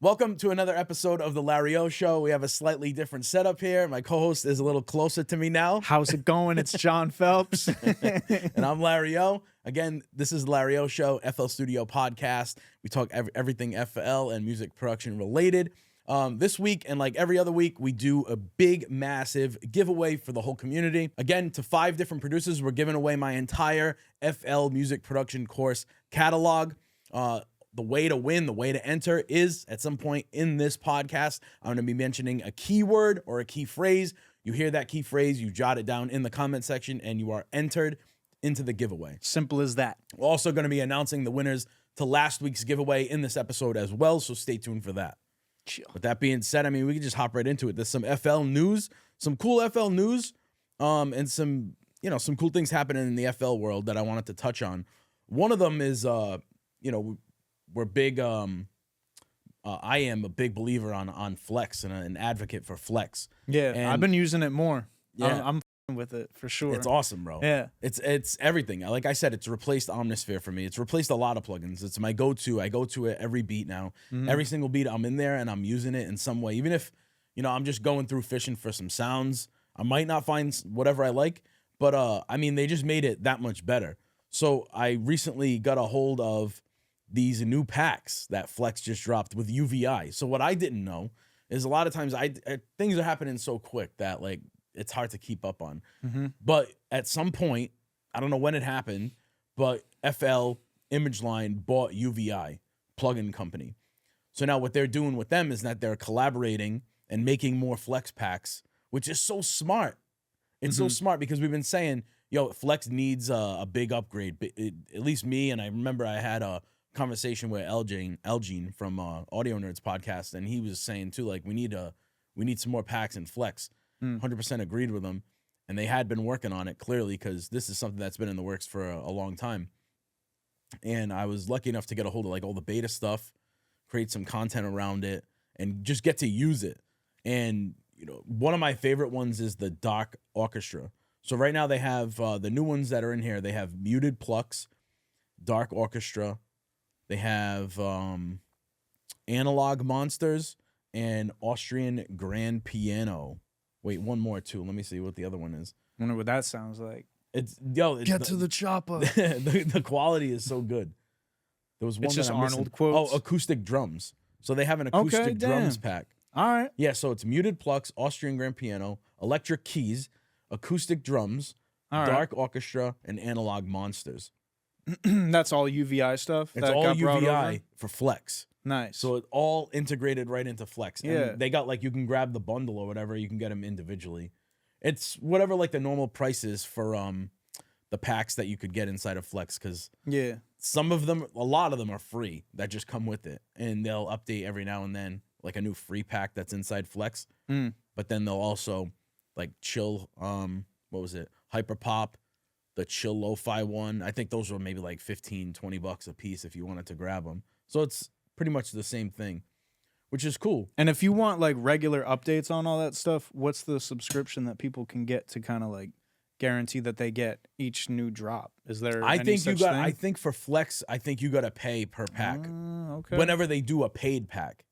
Welcome to another episode of the Larry Ohh Show. We have a slightly different setup here. My co-host is a little closer to me now. How's it going? It's John Phelps. And I'm Larry Ohh. Again, this is the Larry Ohh Show, FL Studio podcast. We talk everything FL and music production related. This week, and like every other week, we do a big, massive giveaway for the whole community. Again, to 5 different producers, we're giving away my entire FL music production course catalog. The way to win, the way to enter is at some point in this podcast, I'm going to be mentioning a keyword or a key phrase. You hear that key phrase, you jot it down in the comment section, and you are entered into the giveaway. Simple as that. We're also going to be announcing the winners to last week's giveaway in this episode as well, so stay tuned for that. Chill. With that being said, I mean, we can just hop right into it. There's some FL news, some cool FL news, and some cool things happening in the FL world that I wanted to touch on. One of them is, we're big. I am a big believer on Flex and an advocate for Flex. Yeah, And I've been using it more. Yeah. I'm with it for sure. It's awesome, bro. Yeah. It's everything. Like I said, it's replaced Omnisphere for me. It's replaced a lot of plugins. It's my go-to. I go to it every beat now. Every single beat I'm in there and I'm using it in some way. Even if, I'm just going through fishing for some sounds, I might not find whatever I like, but I mean, they just made it that much better. So I recently got a hold of these new packs that Flex just dropped with UVI. So what I didn't know is a lot of times things are happening so quick that like it's hard to keep up on. But at some point, I don't know when it happened, but FL Image Line bought UVI plugin company. So now what they're doing with them is that they're collaborating and making more Flex packs, which is so smart. It's so smart because we've been saying, Flex needs a big upgrade. At least me, and I remember I had a conversation with Elgene from Audio Nerds podcast, and he was saying too, like we need some more packs in Flex. 100% agreed with him, and they had been working on it clearly because this is something that's been in the works for a long time. And I was lucky enough to get a hold of like all the beta stuff, create some content around it, and just get to use it. And one of my favorite ones is the Dark Orchestra. So right now they have the new ones that are in here. They have Muted Plucks, Dark Orchestra. They have Analog Monsters and Austrian Grand Piano. Wait, one more too. Let me see what the other one is. I wonder what that sounds like. It's Get to the chopper. the quality is so good. There was one It's that just I'm Arnold missing. quotes? Oh, acoustic drums. So they have an acoustic drums pack. All right. Yeah, so it's Muted Plucks, Austrian Grand Piano, electric keys, acoustic drums, All right. Dark Orchestra, and Analog Monsters. That's all UVI stuff. It's that all got brought over? UVI for Flex. Nice. So it all integrated right into Flex. And Yeah. they got like, you can grab the bundle or whatever, you can get them individually. It's whatever like the normal price is for the packs that you could get inside of Flex, because yeah. a lot of them are free that just come with it. And they'll update every now and then, like a new free pack that's inside Flex. But then they'll also like chill, what was it? Hyperpop, the chill lo-fi one. I think those were maybe like $15-20 a piece if you wanted to grab them. So it's pretty much the same thing, which is cool. And if you want like regular updates on all that stuff, what's the subscription that people can get to kind of like guarantee that they get each new drop? Is there I any think such thing? I think for Flex, I think you got to pay per pack. Okay. Whenever they do a paid pack.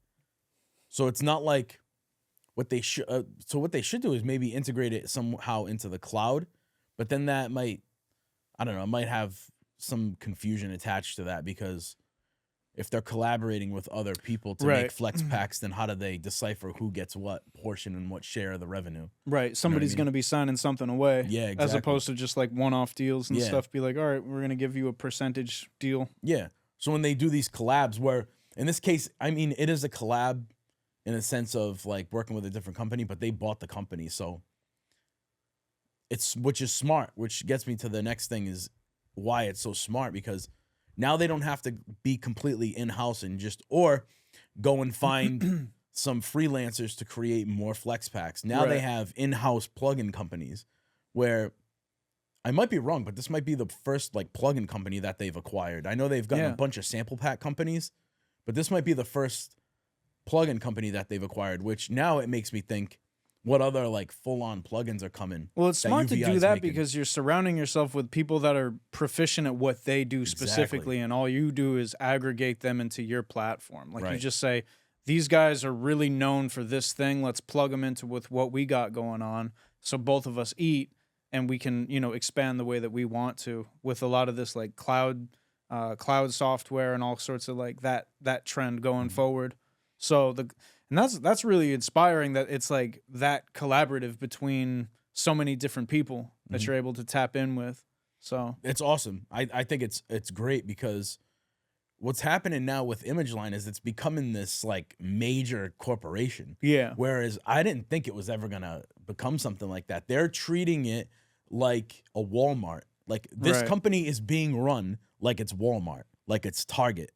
So it's not like what they should so what they should do is maybe integrate it somehow into the cloud, but then that might, I don't know, it might have some confusion attached to that, because if they're collaborating with other people to make Flex packs, then how do they decipher who gets what portion and what share of the revenue? Right. Somebody's going to be signing something away. Yeah, exactly. As opposed to just like one-off deals and Yeah. stuff. Be like, all right, we're going to give you a percentage deal. Yeah. So when they do these collabs, where in this case, I mean, it is a collab in a sense of like working with a different company, but they bought the company. So which is smart, which gets me to the next thing, is why it's so smart, because now they don't have to be completely in-house and or go and find some freelancers to create more Flex packs. Now they have in-house plugin companies where, I might be wrong, but this might be the first like plugin company that they've acquired. I know they've gotten a bunch of sample pack companies, but this might be the first plugin company that they've acquired, which now it makes me think, what other like full-on plugins are coming? Well, it's smart to UVI do is that making? because you're surrounding yourself with people that are proficient at what they do specifically, and all you do is aggregate them into your platform. Like you just say, these guys are really known for this thing. Let's plug them into with what we got going on. So both of us eat and we can, expand the way that we want to with a lot of this like cloud software and all sorts of like that trend going forward. So that's really inspiring that it's like that collaborative between so many different people that you're able to tap in with. So it's awesome. I think it's great because what's happening now with ImageLine is it's becoming this like major corporation. Yeah. Whereas I didn't think it was ever gonna become something like that. They're treating it like a Walmart. Like this company is being run like it's Walmart, like it's Target,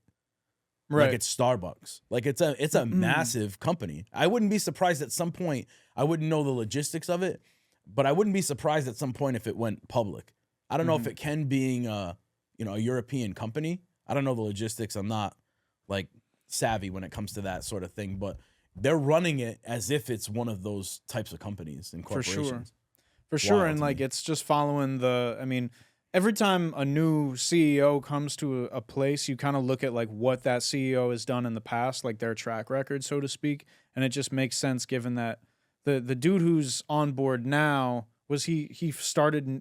like it's Starbucks. Like it's a massive company. I wouldn't be surprised at some point. I wouldn't know the logistics of it, but I wouldn't be surprised at some point if it went public. I don't know if it can, being a European company. I don't know the logistics. I'm not like savvy when it comes to that sort of thing, but they're running it as if it's one of those types of companies and corporations. For sure. And like, it's just following every time a new CEO comes to a place, you kind of look at like what that CEO has done in the past, like their track record, so to speak. And it just makes sense given that the dude who's on board now, was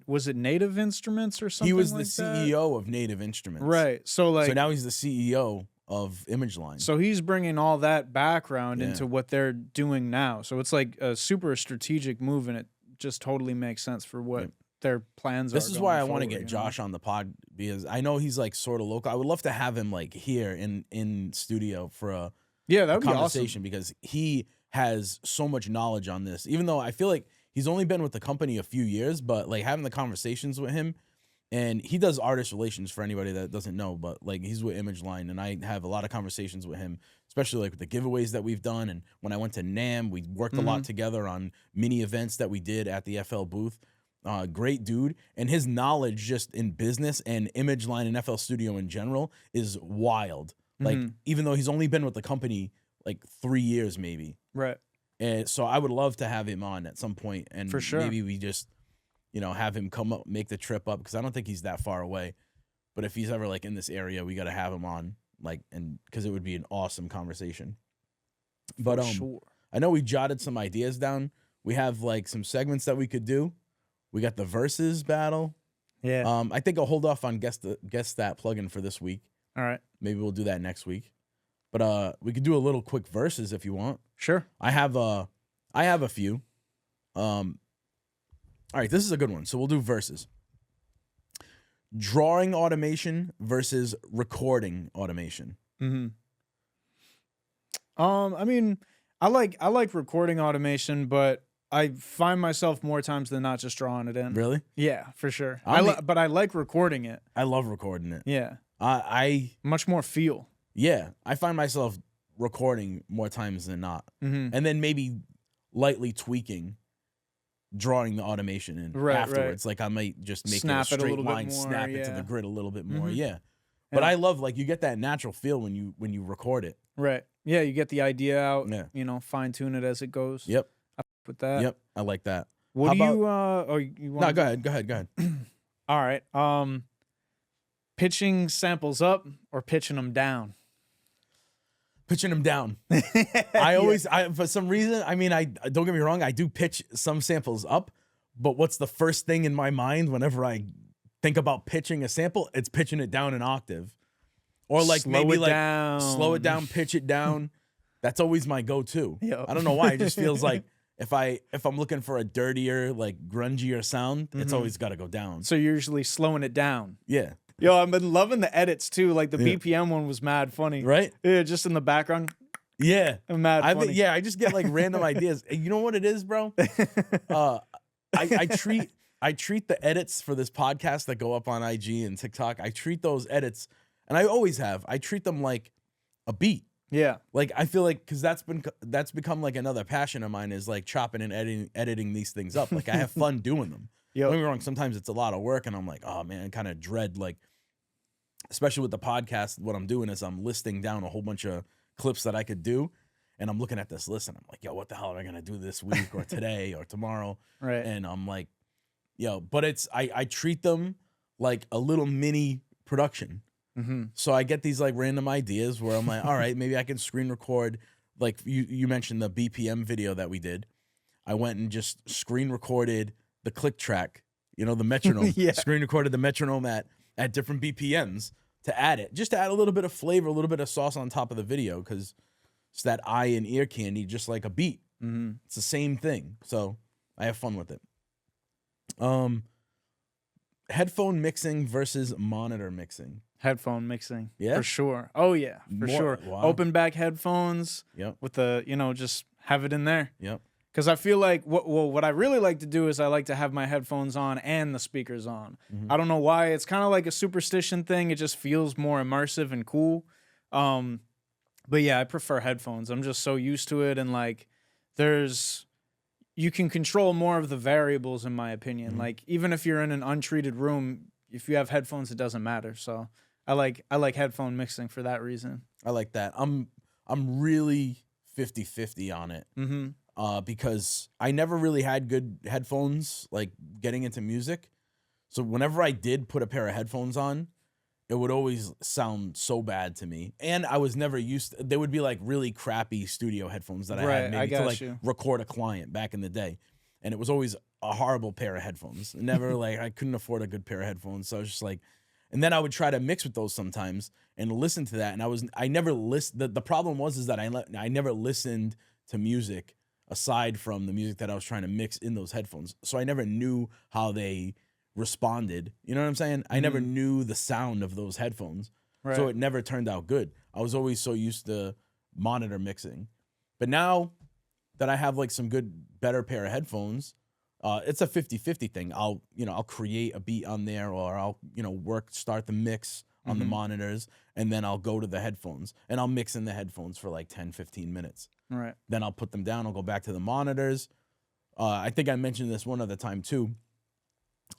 was it Native Instruments or something? He was like the CEO of Native Instruments. Right. So now he's the CEO of ImageLine. So he's bringing all that background into what they're doing now. So it's like a super strategic move, and it just totally makes sense for what their plans are. This is why I want to get Josh on the pod, because I know he's like sort of local. I would love to have him like here in studio for a that would conversation, be awesome. because he has so much knowledge on this. Even though I feel like he's only been with the company a few years, but like having the conversations with him, and he does artist relations for anybody that doesn't know, but like he's with ImageLine, and I have a lot of conversations with him, especially like with the giveaways that we've done. And when I went to NAMM, we worked a lot together on mini events that we did at the FL booth. Great dude, and his knowledge just in business and ImageLine and FL Studio in general is wild. Like, even though he's only been with the company like 3 years maybe. Right. And so I would love to have him on at some point, and for sure, maybe we just, have him come up, make the trip up, because I don't think he's that far away. But if he's ever like in this area, we got to have him on, like, and because it would be an awesome conversation. But I know we jotted some ideas down. We have like some segments that we could do. We got the versus battle. Yeah. I think I'll hold off on guess that plugin for this week. All right. Maybe we'll do that next week. But we could do a little quick versus if you want. Sure. I have a few. All right, this is a good one. So we'll do versus. Drawing automation versus recording automation. I mean, I like recording automation, but I find myself more times than not just drawing it in. Really? Yeah, for sure. But I like recording it. I love recording it. Yeah. I much more feel. Yeah, I find myself recording more times than not, and then maybe lightly tweaking, drawing the automation in afterwards. Like I might just make it a straight line, snap it to the grid a little bit more. But I love, like, you get that natural feel when you record it. Right. Yeah, you get the idea out. Yeah. Fine tune it as it goes. Yep. With that. Yep. I like that. What do you? You want? No, go ahead. All right. Pitching samples up or pitching them down? Pitching them down. I always, for some reason, I mean, I don't get me wrong, I do pitch some samples up, but what's the first thing in my mind whenever I think about pitching a sample? It's pitching it down an octave, or like slow it down, pitch it down. That's always my go-to. Yep. I don't know why. It just feels like if I'm looking for a dirtier, like grungier sound, it's always got to go down. So you're usually slowing it down. Yeah. Yo, I've been loving the edits too. Like the BPM one was mad funny. Right? Yeah, just in the background. Yeah. Mad funny. I just get like random ideas. You know what it is, bro? I treat the edits for this podcast that go up on IG and TikTok, I treat those edits, and I always have, I treat them like a beat. Yeah. Like, I feel like, because that's become like another passion of mine, is like chopping and editing these things up. Like, I have fun doing them. Don't get me wrong, sometimes it's a lot of work, and I'm like, oh man, I kind of dread, like, especially with the podcast, what I'm doing is I'm listing down a whole bunch of clips that I could do, and I'm looking at this list, and I'm like, yo, what the hell am I gonna do this week or today or tomorrow? Right. And I'm like, yo, but it's, I treat them like a little mini production. So I get these like random ideas where I'm like, all right, maybe I can screen record like you mentioned the BPM video that we did. I went and just screen recorded the click track, you know, the metronome. Yeah. Screen recorded the metronome at different BPMs to add it, just to add a little bit of flavor, a little bit of sauce on top of the video, because it's that eye and ear candy, just like a beat. It's the same thing. So I have fun with it. Headphone mixing versus monitor mixing. Headphone mixing. Yeah? For sure. Oh, yeah. For sure. Wow. Open back headphones. Yep. With the, you know, just have it in there. Yep. Because I feel like what I really like to do is I like to have my headphones on and the speakers on. I don't know why. It's kind of like a superstition thing. It just feels more immersive and cool. But yeah, I prefer headphones. I'm just so used to it. And like you can control more of the variables, in my opinion. Like even if you're in an untreated room, if you have headphones, it doesn't matter. So I like headphone mixing for that reason. I like that. I'm really 50-50 on it. Because I never really had good headphones, like getting into music. So whenever I did put a pair of headphones on, it would always sound so bad to me. And I was never used to, they would be like really crappy studio headphones that I had maybe to like record a client back in the day. And it was always a horrible pair of headphones. Never like, I couldn't afford a good pair of headphones. So I was just like, and then I would try to mix with those sometimes and listen to that. And I never listened. The problem was that I never listened to music aside from the music that I was trying to mix in those headphones. So I never knew how they responded. You know what I'm saying? I never knew the sound of those headphones. Right. So it never turned out good. I was always so used to monitor mixing. But now that I have like some better pair of headphones, it's a 50-50 thing. I'll create a beat on there, or I'll, start the mix on the monitors, and then I'll go to the headphones and I'll mix in the headphones for like 10-15 minutes. Right. Then I'll put them down. I'll go back to the monitors. I think I mentioned this one other time too.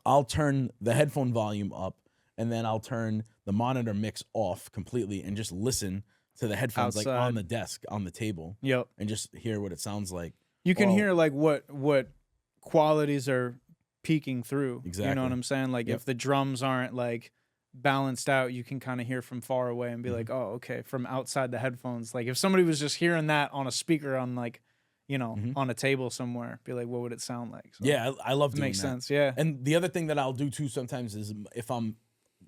I'll turn the headphone volume up, and then I'll turn the monitor mix off completely and just listen to the headphones outside, like on the desk, on the table. Yep. And just hear what it sounds like. You can hear like what qualities are peeking through. Exactly. You know what I'm saying? Like if the drums aren't like balanced out, you can kind of hear from far away and be like, oh, okay, from outside the headphones. Like if somebody was just hearing that on a speaker on like, on a table somewhere, be like, what would it sound like? So yeah, I love doing that. Makes sense, yeah. And the other thing that I'll do too sometimes is if I'm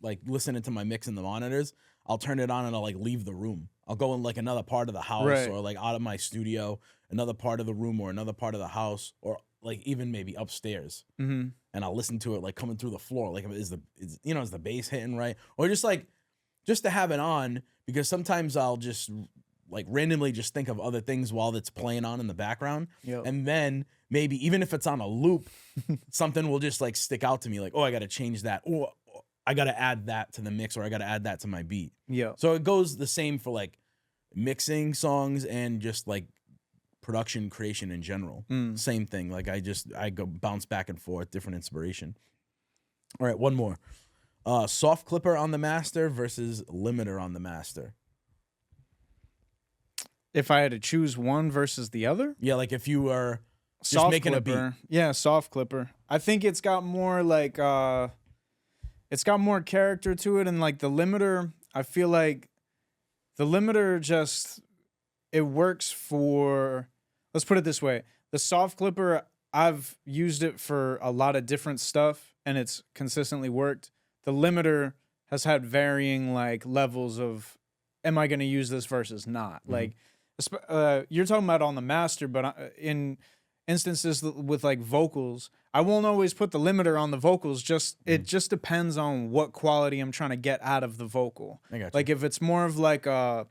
like listening to my mix in the monitors, I'll turn it on and I'll like leave the room. I'll go in like another part of the house or like out of my studio, another part of the room or another part of the house, or like even maybe upstairs. And I'll listen to it like coming through the floor. Like is the bass hitting right? Or just to have it on, because sometimes I'll just like randomly just think of other things while it's playing on in the background. And then maybe even if it's on a loop, something will just like stick out to me like, oh, I got to change that. Or I got to add that to the mix, or I got to add that to my beat. So it goes the same for like mixing songs and just like production creation in general. Same thing. Like I go bounce back and forth, different inspiration. All right, one more. Soft clipper on the master versus limiter on the master. If I had to choose one versus the other? Yeah, like if you were just soft making clipper. a beat. Yeah, soft clipper. I think it's got more like it's got more character to it, and like the limiter, I feel like the limiter just it works for, let's put it this way. The soft clipper, I've used it for a lot of different stuff and it's consistently worked. The limiter has had varying like levels of am I going to use this versus not? Like you're talking about on the master, but in instances with like vocals, I won't always put the limiter on the vocals. It just depends on what quality I'm trying to get out of the vocal. I got you. Like if it's more of like a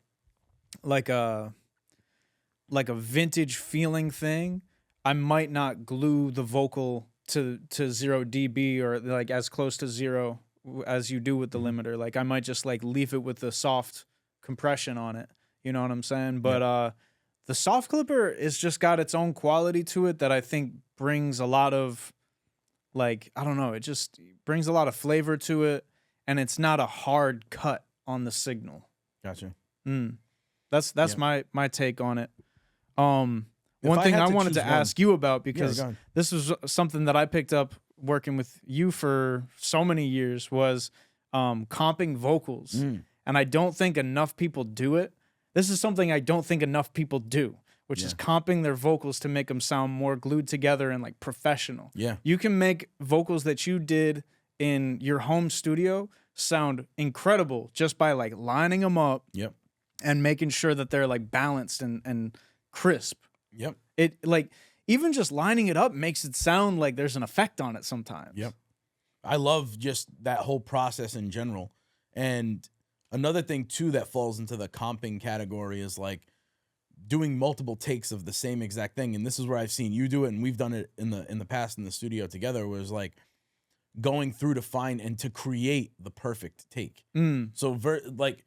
vintage feeling thing, I might not glue the vocal to 0 dB or like as close to 0 as you do with the limiter. Like I might just like leave it with the soft compression on it. You know what I'm saying? But the soft clipper is just got its own quality to it that I think brings a lot of like, I don't know, it just brings a lot of flavor to it, and it's not a hard cut on the signal. Gotcha. That's my take on it. One thing I wanted to ask you about, because this was something that I picked up working with you for so many years, was comping vocals. And I don't think enough people do it. this is something I don't think enough people do, which is comping their vocals to make them sound more glued together and like professional. Yeah. You can make vocals that you did in your home studio sound incredible just by like lining them up and making sure that they're like balanced and crisp. Yep. It like even just lining it up makes it sound like there's an effect on it sometimes. Yep. I love just that whole process in general. And another thing too that falls into the comping category is like doing multiple takes of the same exact thing. And this is where I've seen you do it, and we've done it in the past in the studio together, was like going through to find and to create the perfect take. So like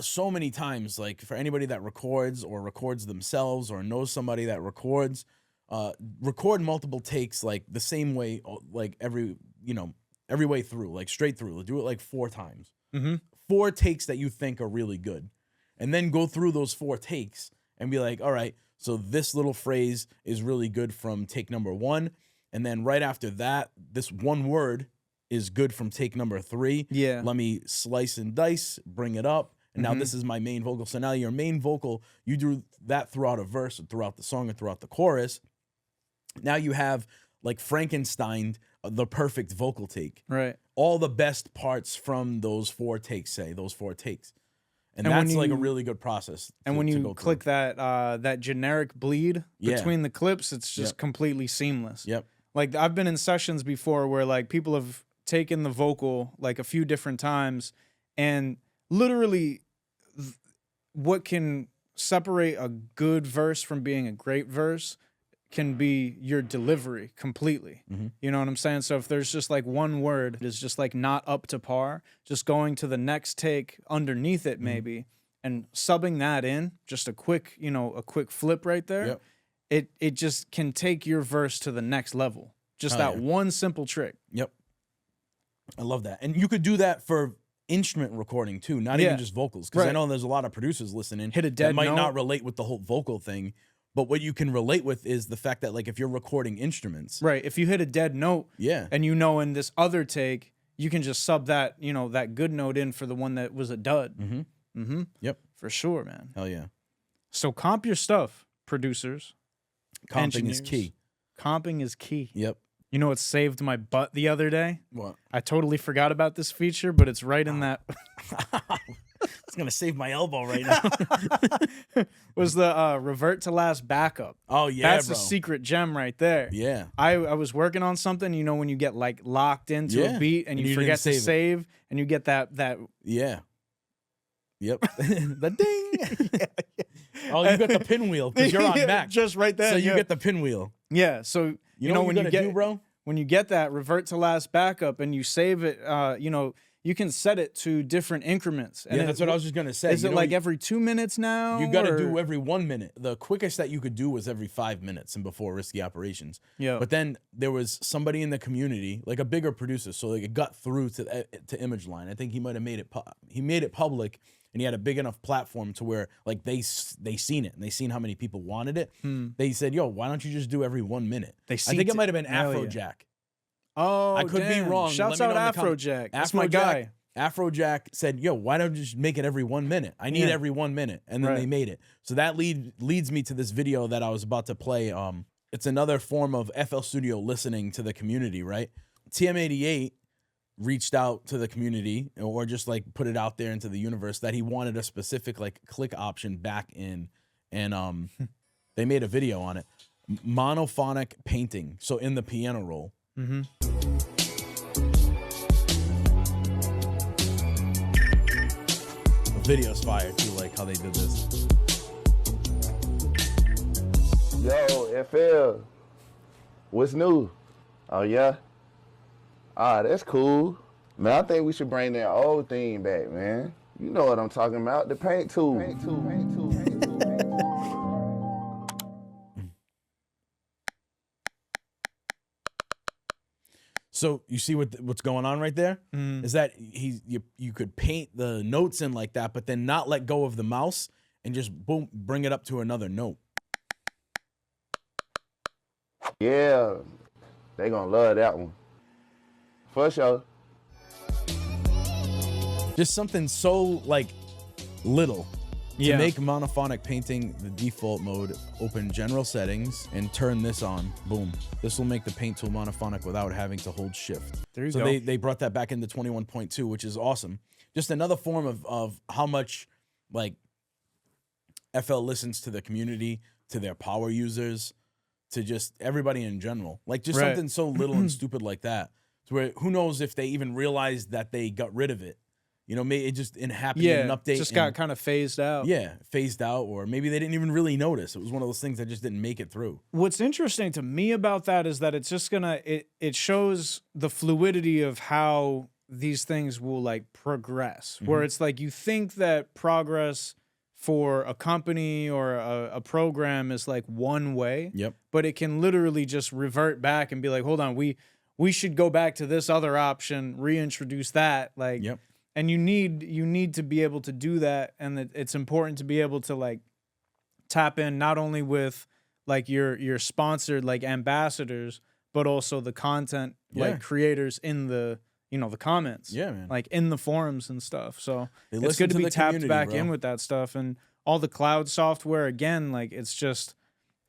so many times, like for anybody that records or records themselves or knows somebody that records, record multiple takes like the same way, like every way through, like straight through. Do it like 4 times. 4 takes that you think are really good. And then go through those 4 takes and be like, all right, so this little phrase is really good from take number 1. And then right after that, this one word is good from take number 3. Yeah. Let me slice and dice, bring it up. And now this is my main vocal. So now your main vocal, you do that throughout a verse or throughout the song or throughout the chorus. Now you have like Frankenstein, the perfect vocal take. Right. All the best parts from those 4 takes, those 4 takes. And that's like a really good process. And when you click that that generic bleed between the clips, it's just completely seamless. Yep. Like I've been in sessions before where like people have taken the vocal like a few different times, and literally what can separate a good verse from being a great verse can be your delivery completely. You know what I'm saying? So if there's just like one word is just like not up to par, just going to the next take underneath it maybe and subbing that in, just a quick, a quick flip right there. It just can take your verse to the next level. Just one simple trick. Yep. I love that. And you could do that for instrument recording too, not even just vocals. Because I know there's a lot of producers listening Hit a dead that might note. not relate with the whole vocal thing. But what you can relate with is the fact that like if you're recording instruments. Right. If you hit a dead note and in this other take, you can just sub that, that good note in for the one that was a dud. Yep. For sure, man. Hell yeah. So comp your stuff, producers. Comping engineers. is key. Comping is key. Yep. You know what saved my butt the other day? What? I totally forgot about this feature, but it's right in that. It's going to save my elbow right now. Was the revert to last backup. Oh, yeah, That's a secret gem right there. Yeah. I was working on something, when you get like locked into a beat and you forget to save and you get that. Yeah. Yep. The ding. Oh, you got the pinwheel because you're on Mac. Just right there. So you get the pinwheel. Yeah. So, you know when you get, bro? When you get that revert to last backup and you save it, you can set it to different increments. And that's what I was just going to say. Is it like every 2 minutes now? You got to do every 1 minute. The quickest that you could do was every 5 minutes and before risky operations. Yeah. But then there was somebody in the community, like a bigger producer, so like it got through to Image Line. I think he might have made it. He made it public, and he had a big enough platform to where like they seen it and they seen how many people wanted it. They said, "Yo, why don't you just do every 1 minute?" I think it might have been Afrojack. Oh, I could be wrong. Shouts out Afrojack. That's my guy. Afrojack said, "Yo, why don't you just make it every 1 minute? I need every 1 minute," and then they made it. So that leads me to this video that I was about to play. It's another form of FL Studio listening to the community, right? TM88 reached out to the community or just like put it out there into the universe that he wanted a specific like click option back in, and they made a video on it. Monophonic painting, so in the piano roll. The video's fire too, like how they did this. Yo, FL, what's new? Oh yeah? Ah, that's cool. Man, I think we should bring that old thing back, man. You know what I'm talking about, the paint tool. So you see what's going on right there? Is that you could paint the notes in like that, but then not let go of the mouse and just boom, bring it up to another note. Yeah, they gonna love that one. For sure. Just something so like little To make monophonic painting the default mode, open general settings and turn this on. Boom. This will make the paint tool monophonic without having to hold shift. There you go. go. So they brought that back into 21.2, which is awesome. Just another form of how much like FL listens to the community, to their power users, to just everybody in general. Like just something so little and stupid like that. To where who knows if they even realized that they got rid of it. You know, maybe it just happened in an update. Just got kind of phased out. Yeah, phased out, or maybe they didn't even really notice. It was one of those things that just didn't make it through. What's interesting to me about that is that it's just gonna it shows the fluidity of how these things will like progress. Where it's like you think that progress for a company or a program is like one way, but it can literally just revert back and be like, hold on, we should go back to this other option, reintroduce that, like. And you need to be able to do that, and it's important to be able to like tap in not only with like your sponsored like ambassadors, but also the content like creators in the the comments, man, like in the forums and stuff. So it's good to be tapped back in with that stuff, and all the cloud software again. Like it's just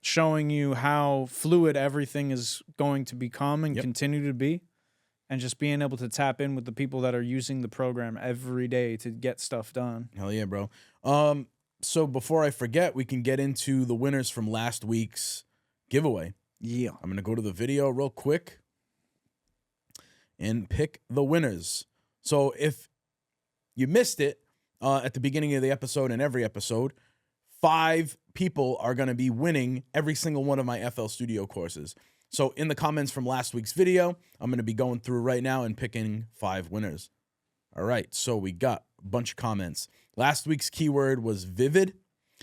showing you how fluid everything is going to become and continue to be. And just being able to tap in with the people that are using the program every day to get stuff done. Hell yeah, bro. So before I forget, we can get into the winners from last week's giveaway. Yeah. I'm going to go to the video real quick and pick the winners. So if you missed it at the beginning of the episode and every episode, 5 people are going to be winning every single one of my FL Studio courses. So in the comments from last week's video, I'm going to be going through right now and picking 5 winners. All right, so we got a bunch of comments. Last week's keyword was vivid.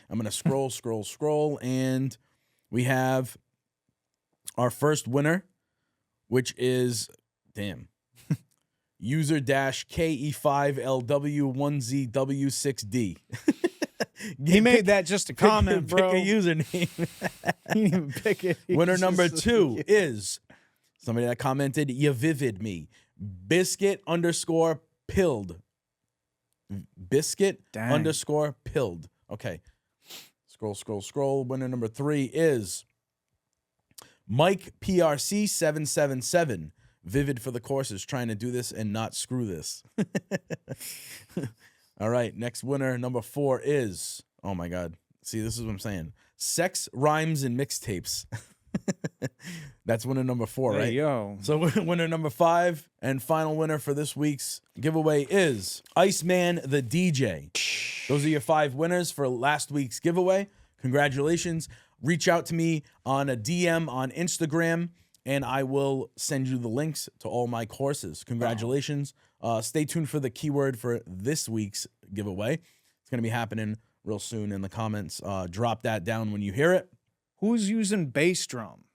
I'm going to scroll, and we have our first winner, which is, user-KE5LW1ZW6D. He made that just a comment, bro. Pick a username. He didn't even pick it. Winner number 2 is somebody that commented, "You vivid me." Biscuit_pilled. Biscuit_pilled. Okay. Scroll. Winner number 3 is Mike PRC777. Vivid for the courses, trying to do this and not screw this. All right, next winner, number 4 is, oh my God. See, this is what I'm saying. Sex, Rhymes, and Mixtapes. That's winner number 4, right? Hey, yo. So winner number 5 and final winner for this week's giveaway is Iceman the DJ. Those are your 5 winners for last week's giveaway. Congratulations. Reach out to me on a DM on Instagram, and I will send you the links to all my courses. Congratulations. Stay tuned for the keyword for this week's giveaway. It's going to be happening real soon in the comments. Drop that down when you hear it. Who's using bass drum?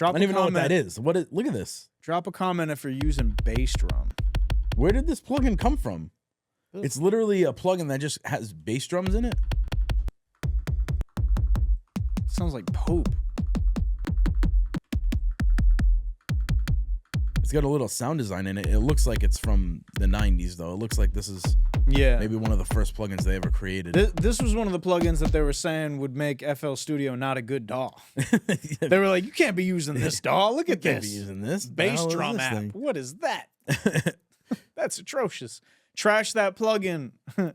I don't even know what that is. Look at this. Drop a comment if you're using bass drum. Where did this plugin come from? It's literally a plugin that just has bass drums in it. Sounds like Pope. It's got a little sound design in it. It looks like it's from the 90s, though. It looks like this is maybe one of the first plugins they ever created. This was one of the plugins that they were saying would make FL Studio not a good DAW. They were like, you can't be using this DAW. Look at this. Can't be using this. Bass drum app. Thing? What is that? That's atrocious. Trash that plugin.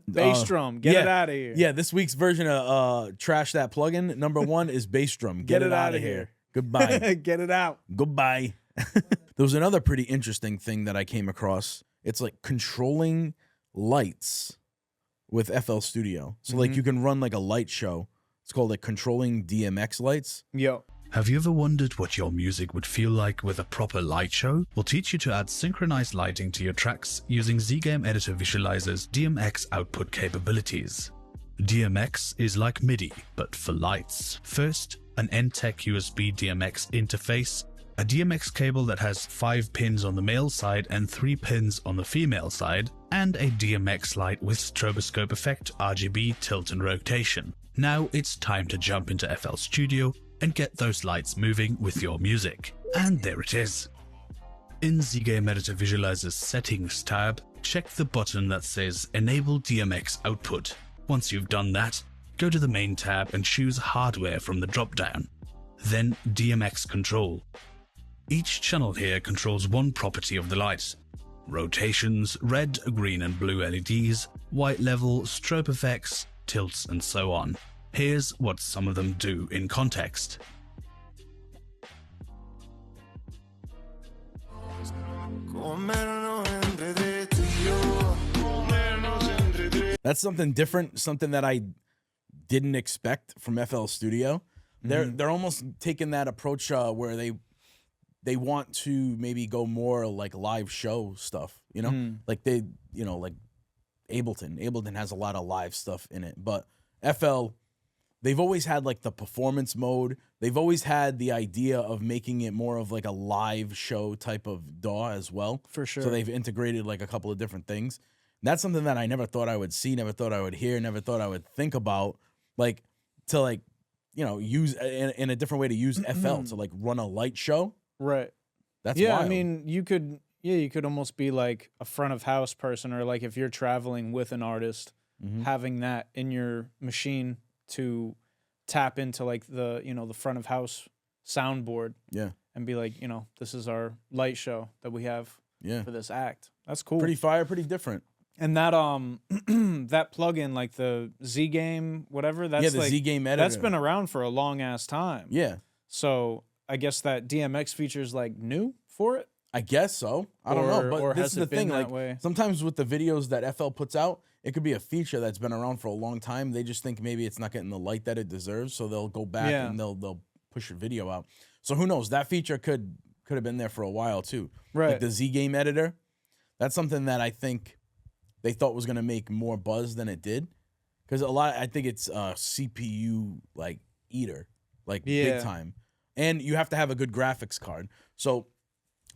Bass drum. Get it out of here. Yeah, this week's version of Trash That Plugin, number 1 is bass drum. Get it out of here. Goodbye. Get it out. Goodbye. There was another pretty interesting thing that I came across. It's like controlling lights with FL Studio. So like you can run like a light show. It's called like controlling DMX lights. Yo. Have you ever wondered what your music would feel like with a proper light show? We'll teach you to add synchronized lighting to your tracks using ZGame Editor Visualizer's DMX output capabilities. DMX is like MIDI, but for lights. First, an NTEC USB DMX interface, a DMX cable that has 5 pins on the male side and 3 pins on the female side, and a DMX light with stroboscope effect, RGB, tilt and rotation. Now it's time to jump into FL Studio and get those lights moving with your music. And there it is. In ZGame Editor Visualizer's Settings tab, check the button that says Enable DMX Output. Once you've done that, go to the main tab and choose Hardware from the drop-down. Then DMX Control. Each channel here controls one property of the light. Rotations, red, green and blue LEDs, white level, strobe effects, tilts and so on. Here's what some of them do in context. That's something different, something that I didn't expect from FL Studio. They're almost taking that approach where they want to maybe go more like live show stuff, you know? Like they, you know, like Ableton has a lot of live stuff in it, but FL, they've always had like the performance mode. They've always had the idea of making it more of like a live show type of DAW as well. For sure. So they've integrated like a couple of different things. That's something that I never thought I would see, never thought I would hear, never thought I would think about, like to like, you know, use in a different way to use FL to like run a light show. Right. That's wild. wild. I mean, you could almost be like a front of house person, or like if you're traveling with an artist, having that in your machine to tap into like the, you know, the front of house soundboard. Yeah. And be like, you know, this is our light show that we have for this act. That's cool. Pretty fire, pretty different. And that that plugin, like the Z Game, whatever, that's the like, Z Game editor. that's been around for a long ass time. Yeah. So I guess that DMX feature's like new for it. I guess so. I don't know, but or this has is the it been thing. that Like way? sometimes with the videos that FL puts out, it could be a feature that's been around for a long time. They just think maybe it's not getting the light that it deserves, so they'll go back and they'll push a video out. So who knows? That feature could have been there for a while too. Right. Like the Z Game editor. That's something that I think they thought was gonna make more buzz than it did, because I think it's CPU like eater, like big time, and you have to have a good graphics card. So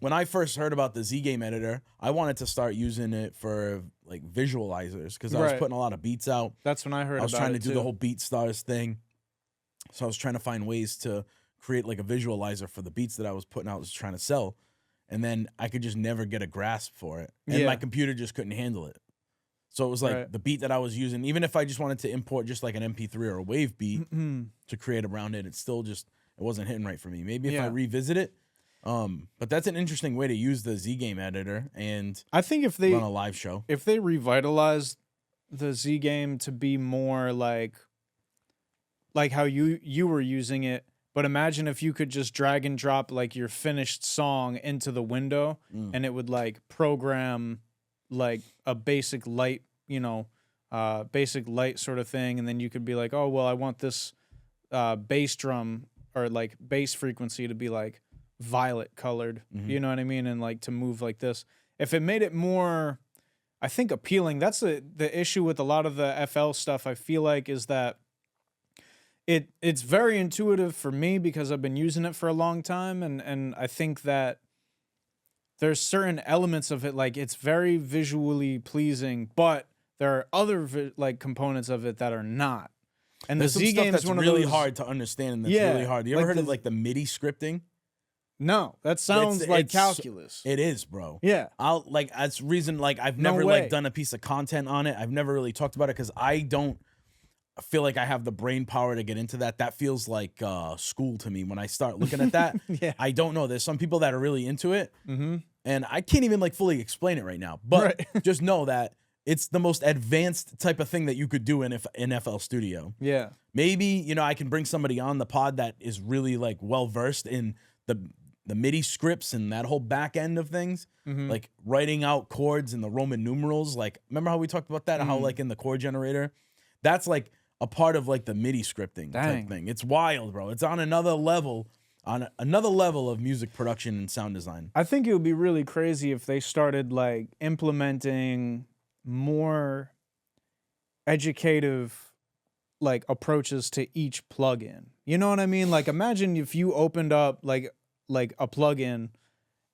when I first heard about the Z Game editor, I wanted to start using it for like visualizers, because I was putting a lot of beats out. That's when I heard. I was about trying it to do too. the whole BeatStars thing, so I was trying to find ways to create like a visualizer for the beats that I was putting out, was trying to sell, and then I could just never get a grasp for it, and my computer just couldn't handle it. So it was like the beat that I was using, even if I just wanted to import just like an MP3 or a wave beat to create around it, it wasn't hitting right for me. Maybe if I revisit it. But that's an interesting way to use the Z Game editor and I think if they run a live show. If they revitalize the Z Game to be more like how you were using it, but imagine if you could just drag and drop like your finished song into the window and it would like program like a basic light, you know, basic light sort of thing, and then you could be like, oh well, I want this bass drum or like bass frequency to be like violet colored, you know what I mean, and like to move like this. If it made it more, I think, appealing. That's the issue with a lot of the FL stuff, I feel like, is that it's very intuitive for me because I've been using it for a long time, and I think that there's certain elements of it, like it's very visually pleasing, but there are other like components of it that are not. And There's the some Z stuff Game that's is one really of those, hard to understand, and that's really hard. You ever heard of like the MIDI scripting? No, that sounds like calculus. It is, bro. Yeah. That's reason like I've No never way. like done a piece of content on it. I've never really talked about it because I don't feel like I have the brain power to get into that. That feels like school to me when I start looking at that. Yeah. I don't know. There's some people that are really into it, and I can't even like fully explain it right now. But just know that it's the most advanced type of thing that you could do in FL Studio. Yeah. Maybe, you know, I can bring somebody on the pod that is really like well versed in the MIDI scripts and that whole back end of things, like writing out chords and the Roman numerals. Like, remember how we talked about that? How like in the chord generator, that's like a part of like the MIDI scripting type thing. It's wild, bro. It's on another level of music production and sound design. I think it would be really crazy if they started like implementing more educative like approaches to each plugin. You know what I mean? Like, imagine if you opened up like a plugin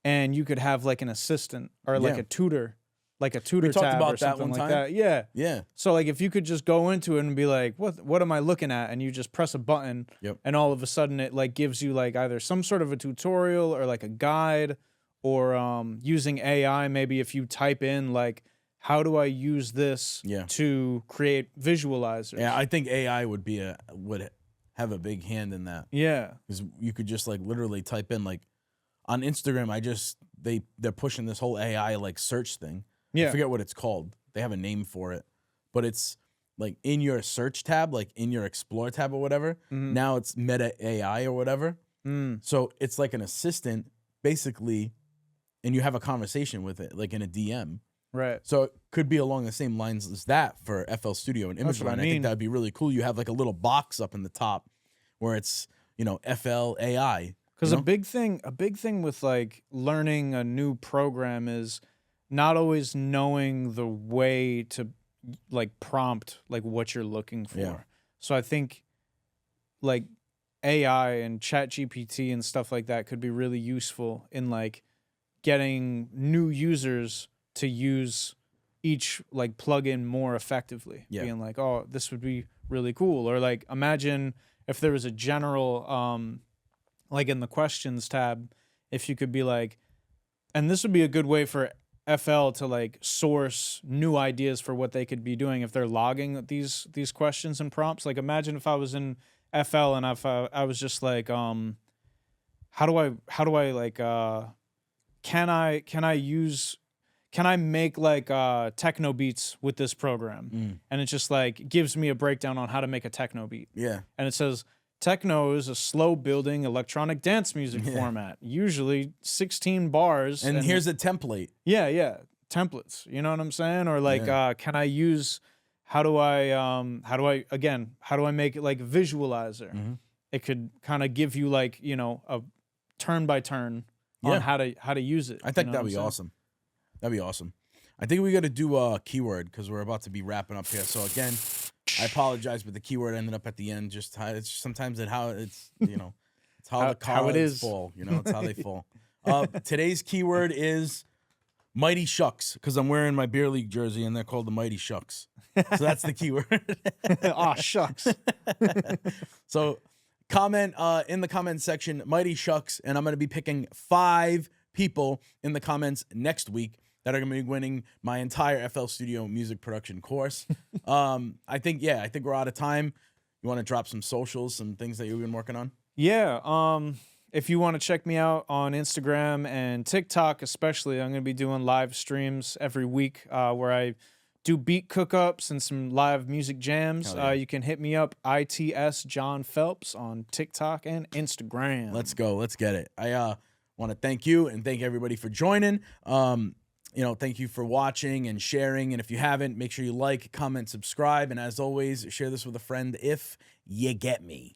and you could have like an assistant or like a tutor, We tab talked or about that something one like time. that. Yeah. Yeah. So like if you could just go into it and be like, what am I looking at? And you just press a button and all of a sudden it like gives you like either some sort of a tutorial or like a guide, or using AI, maybe if you type in like how do I use this Yeah. to create visualizers? Yeah, I think AI would have a big hand in that. Yeah. Because you could just like literally type in like on Instagram, they're pushing this whole AI like search thing. I Yeah. forget what it's called. They have a name for it, but it's like in your search tab, like in your explore tab or whatever. Mhm. Now it's meta AI or whatever. Mm. So it's like an assistant basically, and you have a conversation with it like in a DM. Right. So it could be along the same lines as that for FL Studio and That's what I ImageLine. I mean. think that'd be really cool. You have like a little box up in the top where it's, FL AI. Because a big thing with like learning a new program is not always knowing the way to like prompt like what you're looking for. Yeah. So I think like AI and Chat GPT and stuff like that could be really useful in like getting new users to use each like plugin more effectively. Yeah. Being like, oh, this would be really cool. Or like imagine if there was a general like in the questions tab, if you could be like, and this would be a good way for FL to like source new ideas for what they could be doing if they're logging these questions and prompts. Like imagine if I was in FL and if I was just like, how do I like, can I make like techno beats with this program? And it just like gives me a breakdown on how to make a techno beat. Yeah. And it says techno is a slow building electronic dance music format, usually 16 bars. And here's a template. Yeah, templates. You know what I'm saying? Or like, can I use? How do I make it like visualizer? Mm-hmm. It could kind of give you like a turn by turn on how to use it. I think that'd be awesome. That'd be awesome. I think we got to do a keyword because we're about to be wrapping up here. So again, I apologize, but the keyword ended up at the end. Just it's sometimes it's how it's it's how the cards fall. It's how they fall. Today's keyword is Mighty Shucks because I'm wearing my beer league jersey and they're called the Mighty Shucks. So that's the keyword. Aw, shucks. So comment in the comment section, Mighty Shucks, and I'm going to be picking 5 people in the comments next week that are going to be winning my entire FL Studio music production course. I think we're out of time. You want to drop some socials, some things that you've been working on? Yeah. If you want to check me out on Instagram and TikTok, especially, I'm going to be doing live streams every week where I do beat cook-ups and some live music jams. Yeah. You can hit me up, ITS John Phelps, on TikTok and Instagram. Let's go. Let's get it. I want to thank you and thank everybody for joining. Thank you for watching and sharing. And if you haven't, make sure you like, comment, subscribe. And as always, share this with a friend if you get me.